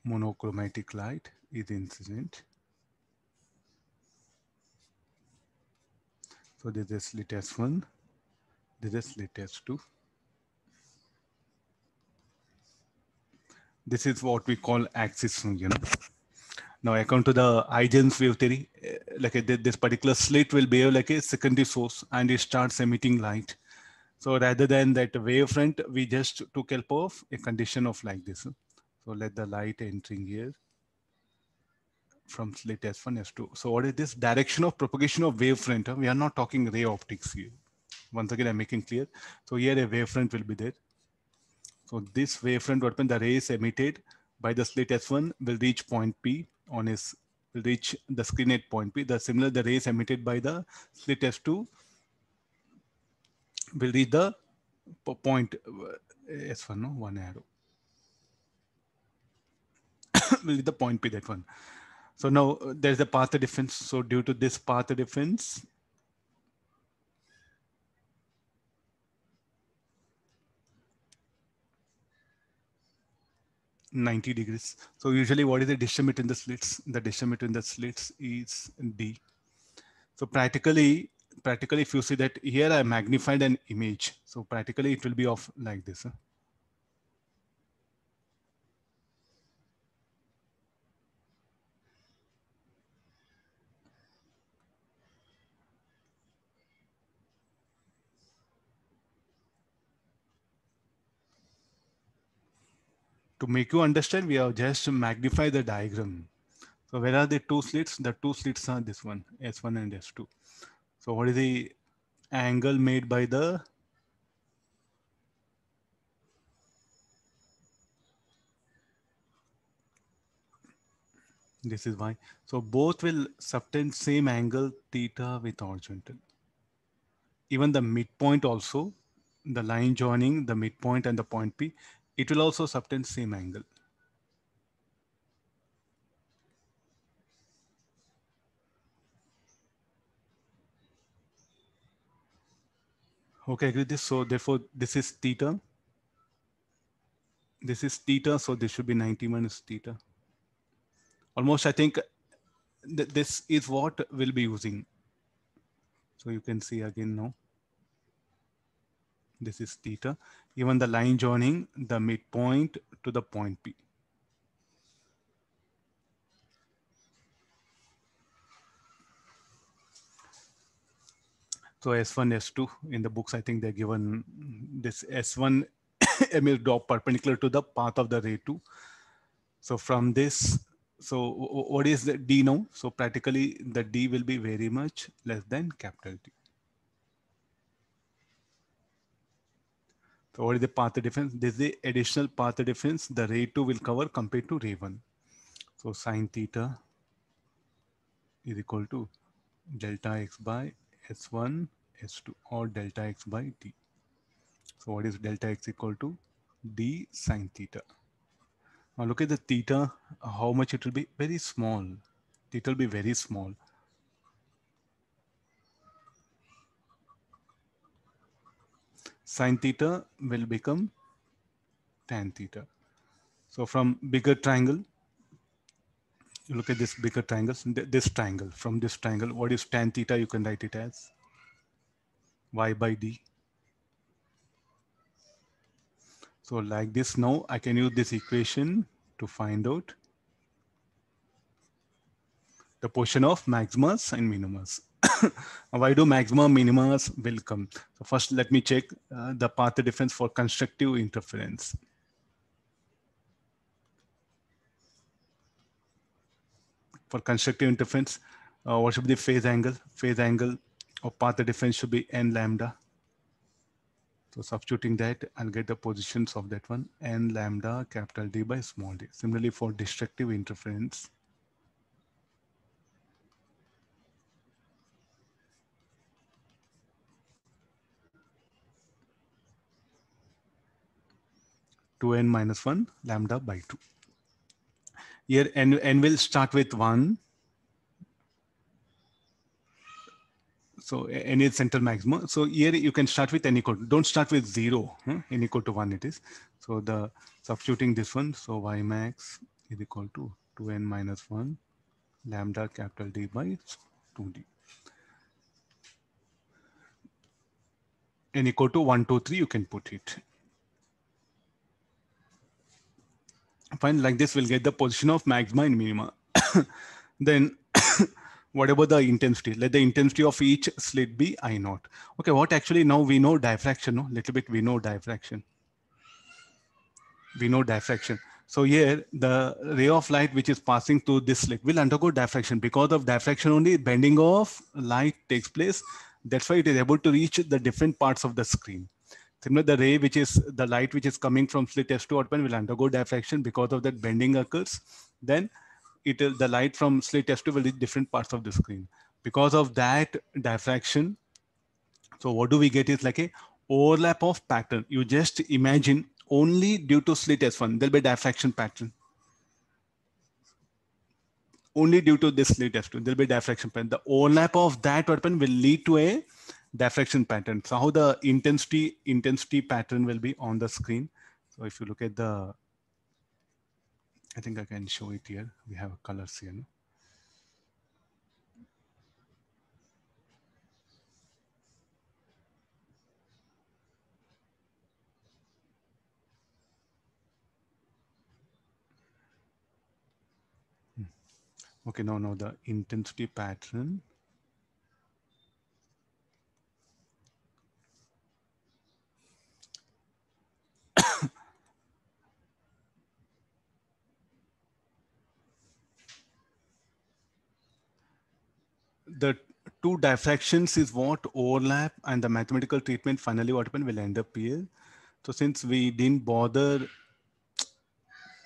monochromatic light is incident. So this is slit S1, this is slit S2. This is what we call axis, Now, according to the Ydse's wave theory, this particular slit will behave like a secondary source and it starts emitting light. So rather than that wavefront, we just took help of a condition of like this. So let the light entering here from slit S1, S2. So what is this direction of propagation of wavefront? We are not talking ray optics here. Once again, I'm making clear. So here a wavefront will be there. So this wavefront, what when the rays emitted by the slit S1 will reach point P on its will reach the screen at point P. The similar the rays emitted by the slit S2 will reach the point S1, no, one arrow. Will reach the point P, that one. So now there's a path difference. So due to this path difference, (90°). So usually what is the distance between the slits? The distance between the slits is D. So practically if you see that here I magnified an image. So practically it will be of like this. To make you understand, we have just magnified the diagram. So where are the two slits? The two slits are this one, S1 and S2. So what is the angle made by the this is why. So both will subtend same angle theta with horizontal. Even the midpoint also, the line joining the midpoint and the point P, it will also subtend same angle. Okay, agree with this. So therefore, this is theta. This is theta, so this should be 90 minus theta. Almost, I think this is what we'll be using. So you can see again now. This is theta. Even the line joining the midpoint to the point P. So S1, S2 in the books, I think they're given this S1 emits drop perpendicular to the path of the ray 2. So from this, so what is the D now? So practically the D will be very much less than capital D. So what is the path difference? This is the additional path difference the ray 2 will cover compared to ray 1. So sine theta is equal to delta x by S1, S2 or delta x by D. So what is delta x equal to? D sine theta. Now look at the theta, how much it will be? Very small. It will be very small. Sine theta will become tan theta. So from bigger triangle, you look at this bigger triangle, this triangle, from this triangle, what is tan theta? You can write it as y by d. So like this now, I can use this equation to find out the portion of maximas and minimas. Why do maxima minimas will come? So first, let me check the path difference for constructive interference. For constructive interference, what should be the phase angle? Phase angle of path difference should be n lambda. So substituting that, I'll get the positions of that one, n lambda capital D by small d. Similarly, for destructive interference, two n minus 1 lambda by 2. Here n will start with 1. So n is central maximum. So here you can start with n equal to, don't start with 0, n equal to 1 it is. So the substituting this one, so y max is equal to 2n minus 1 lambda capital D by 2D. N equal to 1, 2, 3, you can put it. Fine, like this, we'll get the position of maxima and minima. Then whatever the intensity, let the intensity of each slit be I naught. Okay, what actually now we know diffraction, no? Little bit we know diffraction. We know diffraction. So here, the ray of light which is passing through this slit will undergo diffraction. Because of diffraction only, bending of light takes place. That's why it is able to reach the different parts of the screen. Similar, the ray which is the light which is coming from slit S2 open will undergo diffraction. Because of that bending occurs, then the light from slit S2 will reach different parts of the screen. Because of that diffraction, so what do we get is like a overlap of pattern. You just imagine only due to slit S1, there'll be diffraction pattern. Only due to this slit S2, there'll be diffraction pattern. The overlap of that pattern will lead to a diffraction pattern. So how the intensity pattern will be on the screen. So if you look at the, I think I can show it here. We have colors here. No? Okay, now the intensity pattern. The two diffractions is what overlap, and the mathematical treatment finally what happened will end up here. So since we didn't bother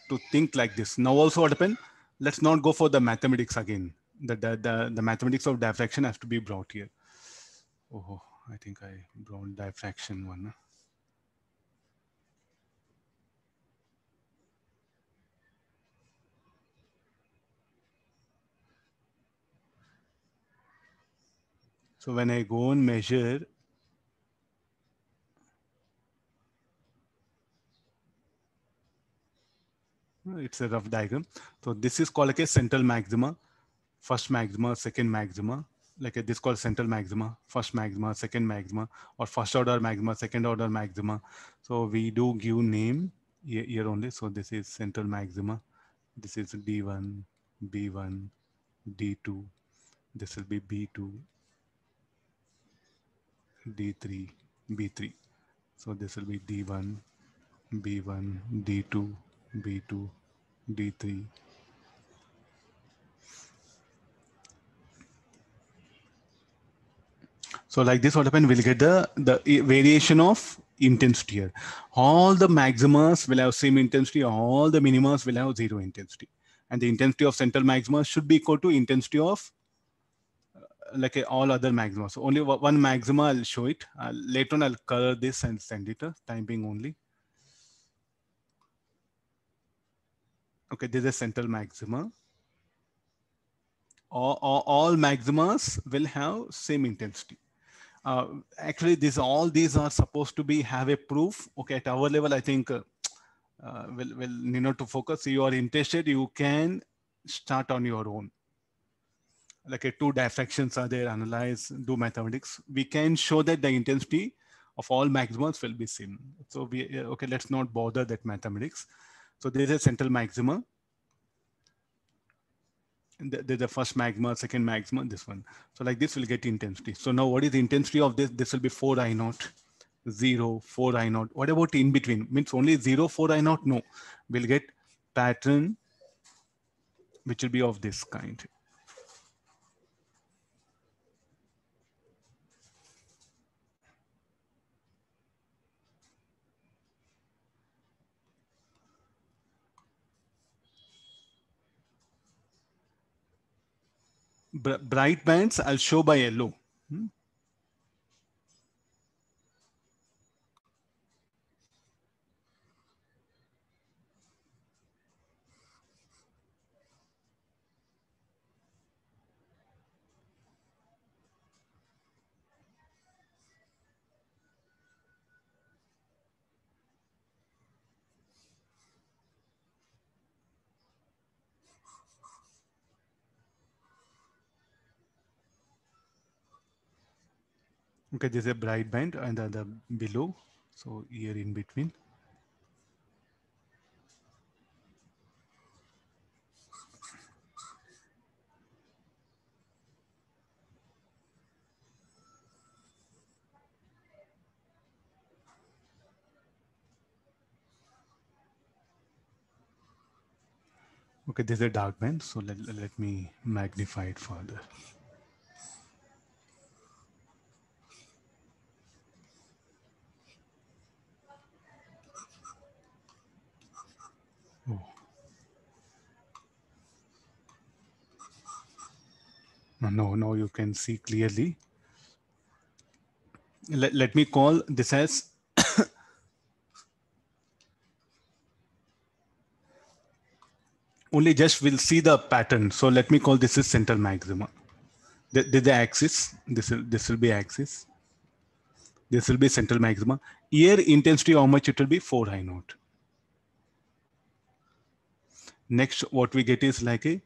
to think like this, now also what happened, let's not go for the mathematics again. The mathematics of diffraction has to be brought here. Oh, I think I brought diffraction one. So when I go and measure, it's a rough diagram. So this is called like a central maxima, first maxima, second maxima. Like this called central maxima, first maxima, second maxima, or first order maxima, second order maxima. So we do give name here only. So this is central maxima. This is D1, B1, D2. This will be B2, D3, B3. So this will be D1, B1, D2, B2, D3. So like this, what happened? We'll get the variation of intensity here. All the maximas will have same intensity. All the minimas will have zero intensity. And the intensity of central maxima should be equal to intensity of all other maxima. So only one maxima, I'll show it. Later on, I'll color this and send it. Time being only. Okay, this is a central maxima. All maximas will have same intensity. Actually, all these are supposed to be have a proof. Okay, at our level, I think we'll need not to focus. If you are interested, you can start on your own. Like two diffractions are there, analyze, do mathematics. We can show that the intensity of all maximums will be same. So okay, let's not bother that mathematics. So there is a central maxima. There's the first magma, second magma, this one. So like this will get intensity. So now what is the intensity of this? This will be 4 I naught, 0, 4 I naught. What about in between? Means only 0, 4 I naught? No. We'll get pattern which will be of this kind. Bright bands I'll show by yellow. Okay, there's a bright band and the below. So here in between. Okay, there's a dark band. So let me magnify it further. Oh. No, you can see clearly. Let me call this as only just we'll see the pattern. So let me call this is central maxima. The axis, this will be axis. This will be central maxima. Here intensity, how much it will be? 4 I naught. Next, what we get is like a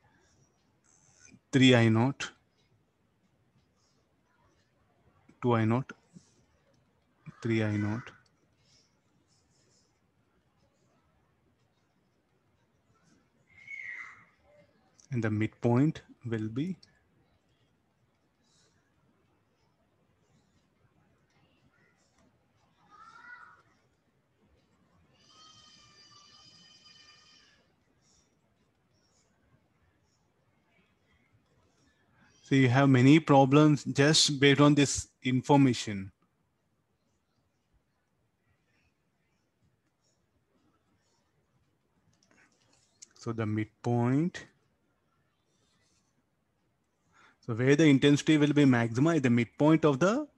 3 I naught, 2 I naught, 3 I naught. And the midpoint will be so you have many problems just based on this information. So the midpoint. So where the intensity will be maxima at the midpoint of the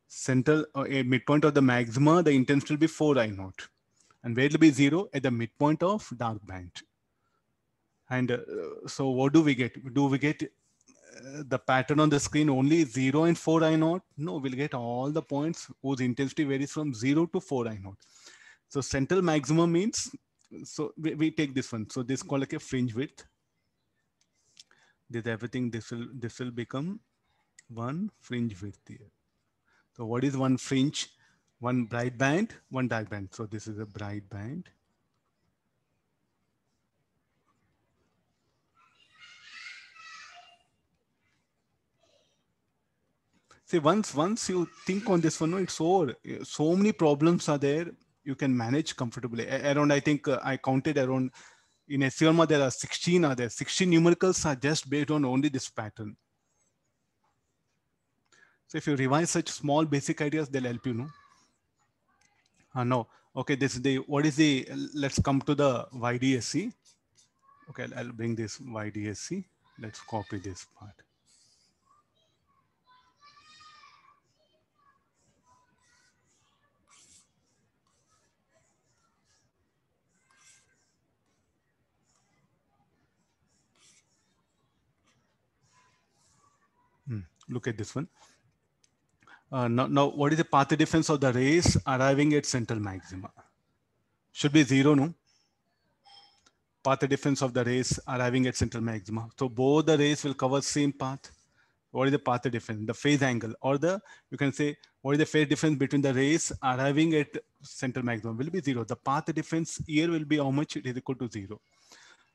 central or a midpoint of the maxima, the intensity will be 4 I naught. And where it will be 0 at the midpoint of dark band. And so what do we get? Do we get the pattern on the screen only 0 and 4 I naught? No, we'll get all the points whose intensity varies from 0 to 4 I naught. So central maximum means, so we take this one. So this is called like a fringe width. This everything, this will become one fringe width here. So what is one fringe? One bright band, one dark band. So this is a bright band. See, once you think on this one, it's over. So many problems are there. You can manage comfortably. Around, I think I counted around in SCRMA, there are 16 are there. 16 numericals are just based on only this pattern. So if you revise such small basic ideas, they'll help you know. No. Okay, this is the, what is the, let's come to the YDSC. Okay, I'll bring this YDSC. Let's copy this part. Look at this one. Now, what is the path difference of the rays arriving at central maxima? Should be 0, no? Path difference of the rays arriving at central maxima. So both the rays will cover same path. What is the path difference? The phase angle, or the, you can say, what is the phase difference between the rays arriving at central maximum? Will be 0. The path difference here will be how much? It is equal to 0.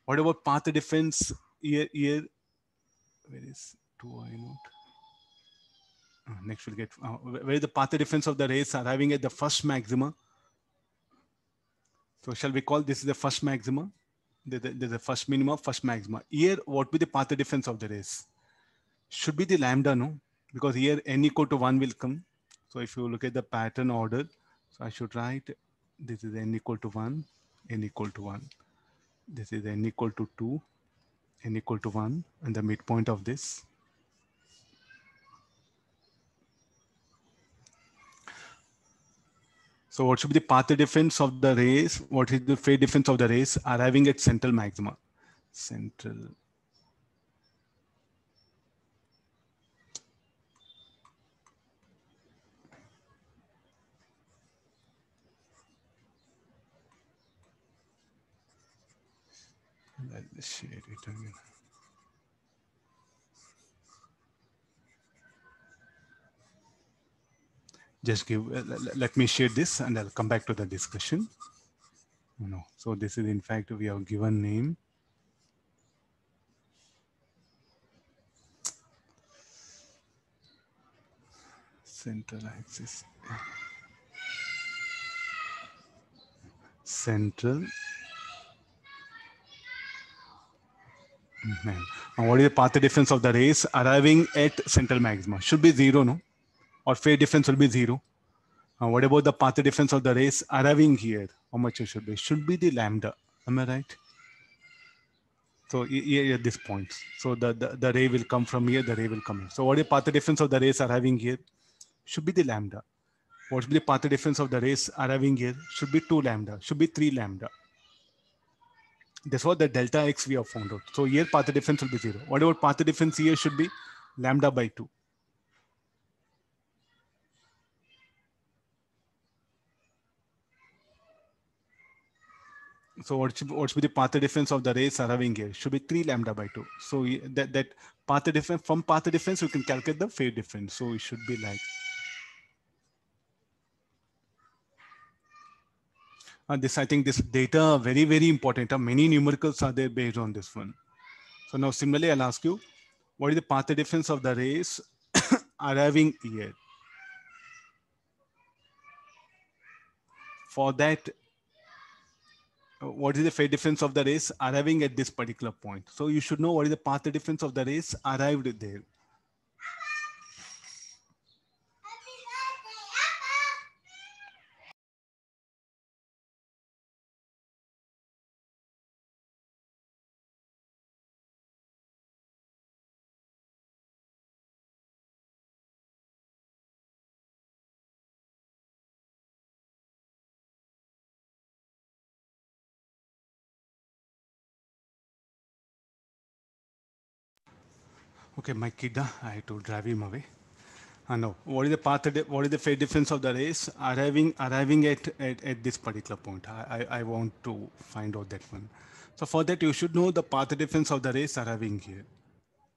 What about path difference here? Where is 2I naught? Next we'll get, where is the path difference of the rays arriving at the first maxima? So shall we call this is the first maxima? There's the first minima, first maxima. Here, what will be the path difference of the rays? Should be the lambda, no? Because here n equal to 1 will come. So if you look at the pattern order, so I should write this is n equal to 1, n equal to 1. This is n equal to 2, n equal to 1, and the midpoint of this. So what should be the path difference of the rays? What is the phase difference of the rays arriving at central maxima? Central. Let's share it again. Just give, let me share this and I'll come back to the discussion. No, so this is in fact, we have given name. Central axis. Central. Now what is the path difference of the rays arriving at central maxima? Should be zero, no? Or phase difference will be zero. What about the path difference of the rays arriving here? How much it should be? Should be the lambda. Am I right? So here at this point. So the ray will come from here, the ray will come here. So what is the path difference of the rays arriving here? Should be the lambda. What should be the path difference of the rays arriving here? Should be 2 lambda, should be 3 lambda. That's what the delta x we have found out. So here path difference will be 0. What about path difference here should be lambda by 2. So what should be the path difference of the rays arriving here? Should be 3 lambda by 2. So that path difference, from path difference, you can calculate the phase difference. So it should be like, this, I think this data very, very important. Many numericals are there based on this one. So now similarly, I'll ask you, what is the path difference of the rays arriving here? For that, what is the phase difference of the rays arriving at this particular point? So you should know what is the path difference of the rays arrived there. Okay, my kid, I had to drive him away. No, what is the path? What is the phase difference of the rays arriving at this particular point? I want to find out that one. So for that, you should know the path difference of the rays arriving here.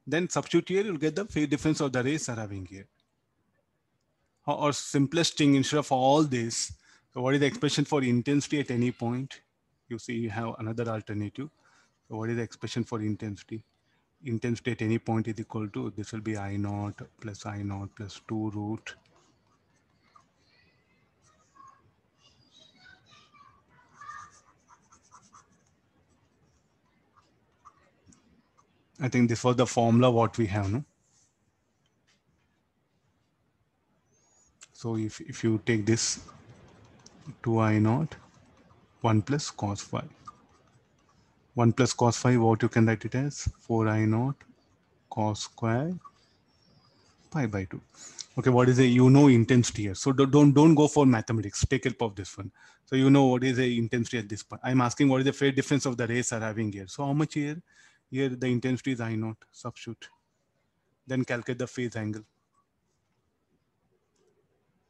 Then substitute here, you'll get the phase difference of the rays arriving here. Or simplest thing, instead of all this, so what is the expression for intensity at any point? You see, you have another alternative. So what is the expression for intensity? Intensity at any point is equal to, this will be I naught plus 2 root. I think this was the formula what we have, no? So if you take this 2 I naught, 1 plus cos phi. 1 plus cos phi, what you can write it as? 4 I naught cos square pi by 2. Okay, what is the, you know, intensity here. So don't go for mathematics. Take help of this one. So you know what is the intensity at this point. I'm asking what is the phase difference of the rays arriving here. So how much here? Here the intensity is I naught. Substitute. Then calculate the phase angle.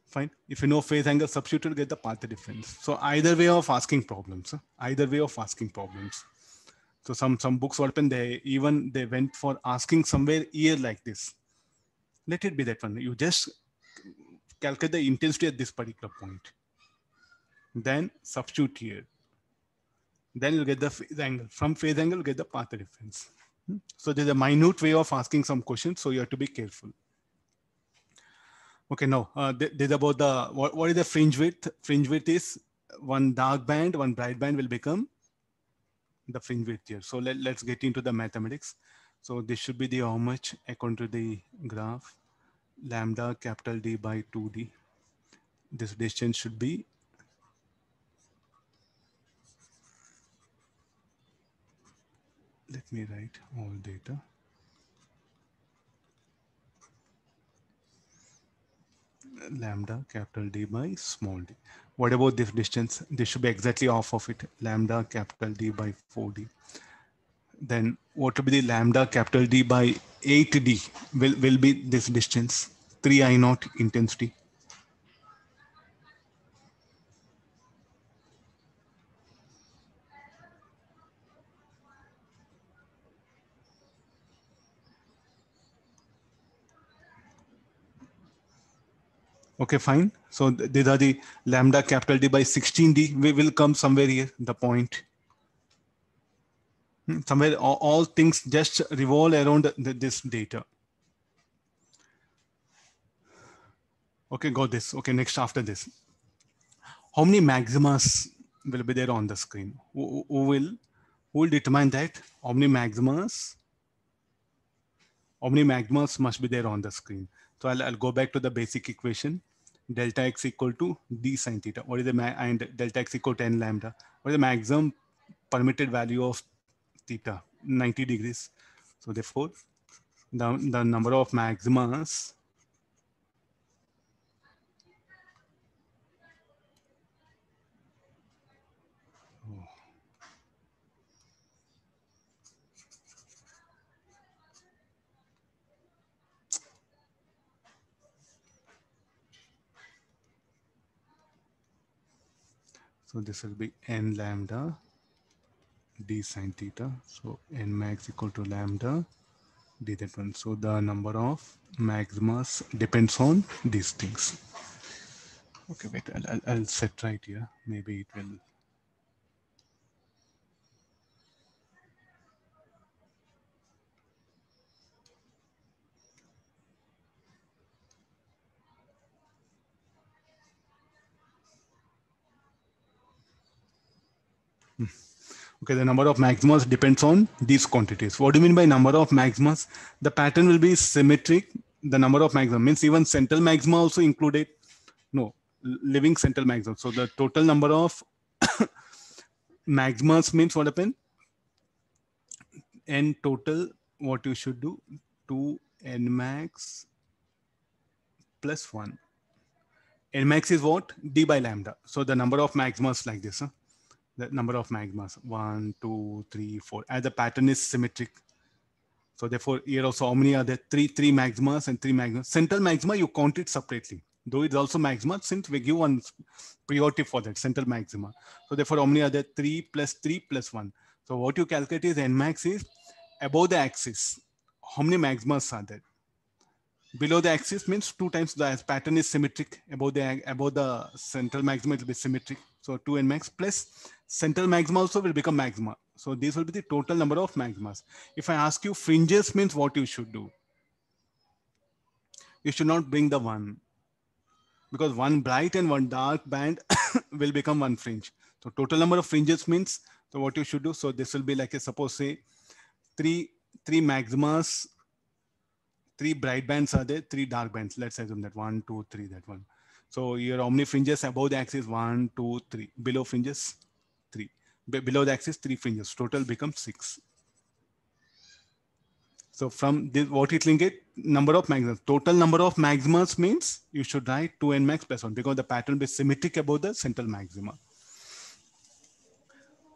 Fine. If you know phase angle, substitute, you'll get the path difference. So either way of asking problems. Either way of asking problems. So some books open, they went for asking somewhere here like this. Let it be that one. You just calculate the intensity at this particular point. Then substitute here. Then you'll get the phase angle. From phase angle, you'll get the path difference. So there's a minute way of asking some questions. So you have to be careful. Okay, now this is about the, what is the fringe width? Fringe width is one dark band, one bright band will become the fringe width here. So let's get into the mathematics. So this should be the how much according to the graph, lambda capital D by 2D. This distance should be, let me write all data. Lambda capital D by small d. What about this distance? This should be exactly off of it. Lambda capital D by 4D. Then what will be the lambda capital D by 8D will be this distance, 3 I naught intensity. Okay, fine. So these are the lambda capital D by 16D. We will come somewhere here, the point. Somewhere all things just revolve around this data. Okay, got this. Okay, next after this. How many maximas will be there on the screen? Who will determine that? How many magmas must be there on the screen? So I'll go back to the basic equation. Delta x equal to d sine theta. What is the and delta x equal to n lambda? What is the maximum permitted value of theta? 90 degrees. So therefore, the number of maximas so this will be n lambda d sine theta. So n max equal to lambda d that one. So the number of maximas depends on these things. Okay, wait, I'll set right here. Maybe it will. Okay, the number of maximas depends on these quantities. What do you mean by number of maximas? The pattern will be symmetric. The number of maxima means even central maxima also included. No, living central maximum. So the total number of maximas means what happened? N total, what you should do? 2 n max plus 1. N max is what? D by lambda. So the number of maximas like this. The number of maximas 1, 2, 3, 4. As the pattern is symmetric. So therefore, here also how many are there? Three maximas and 3 maximas. Central maxima, you count it separately. Though it's also maxima, since we give one priority for that central maxima. So therefore, how many are there? 3 plus 1. So what you calculate is n max is above the axis. How many maximas are there? Below the axis means 2 times the pattern is symmetric. Above the central maxima, it will be symmetric. So 2n max plus central maxima also will become maxima. So this will be the total number of maximas. If I ask you fringes means what you should do? You should not bring the one, because one bright and one dark band will become one fringe. So total number of fringes means, so what you should do? So this will be like a, suppose say three maximas, 3 bright bands are there, 3 dark bands. Let's assume that 1, 2, 3, that one. So your how many fringes above the axis? 1, 2, 3. Below fringes, 3. Below the axis, 3 fringes. Total becomes 6. So from this, what it will get? Number of maximas. Total number of maximas means you should write 2n max plus 1, because the pattern will be symmetric above the central maxima.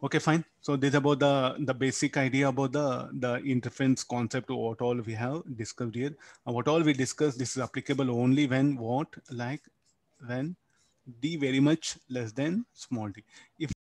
Okay, fine. So this is about the basic idea about the interference concept, what all we have discussed here. What all we discussed, this is applicable only when what? Like when d very much less than small d. If